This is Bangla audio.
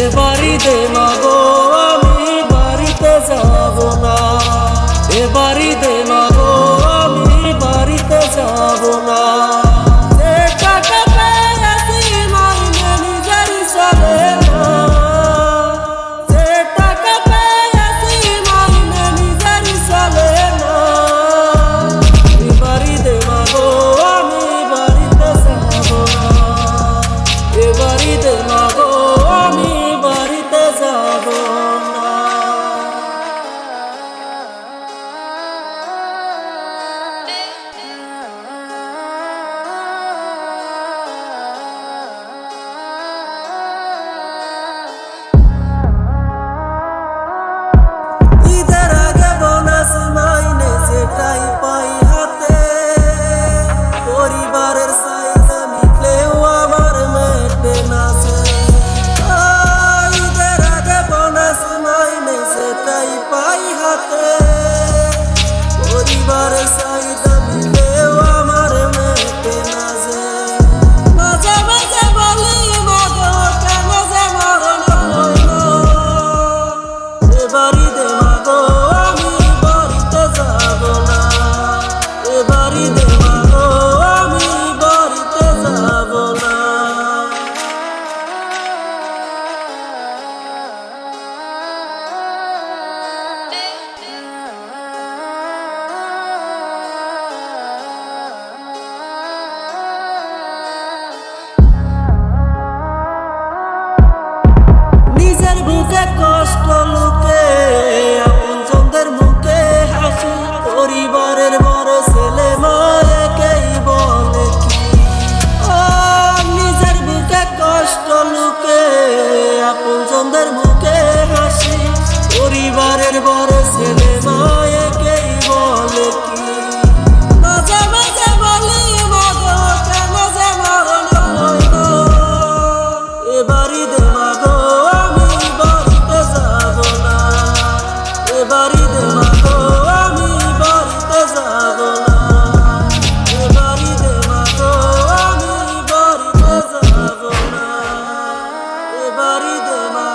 এবারই দে মাগো আমি বাড়িতে যাব না, এবারই দে মাগো আমি বাড়িতে যাব না। যে টাকা পেয়েছি মাইনে নিজের চলে না, যে টাকা পেয়েছি মাইনে নিজের চলে না। এবারই দে মাগো আমি বাড়িতে যাব না, এবারই দে মাগো আমি বাড়িতে যাব না। ঈদের আগে বোনাস মাইনে সেটাই পাই হাতে, পরিবারের চাহিদা মিটলেও আমার মেটে না সে। ঈদের আগে বোনাস মাইনে সেটাই পাই হাতে, পরিবারের চাহিদা মিটলেও আমার মেটে না সে। মাঝে মাঝে বলি মাগো কেন যে মরণ হইল, এবারই দে মাগো আমি বাড়িতে যাব না, এবারই দে মাগো আমি বাড়িতে যাব না। নিজের বুকে কষ্ট লুকে আপনজনদের মুখে হাসি, পরিবারের বড় ছেলে মায়েকেই বলে কি। নিজের বুকে কষ্ট লুকে আপনজনদের মুখে হাসি, পরিবারের বড় ছেলে মায়েকেই বলে কি। মাঝে মাঝে বলি মাগো কেন যে মরণ হইল, এবারই দে মাগো আমি বাড়িতে যাব না, এবারই দে মাগো আমি বাড়িতে যাব না, এবারই দে মাগো আমি বাড়িতে যাব না, এবারই দে মাগো।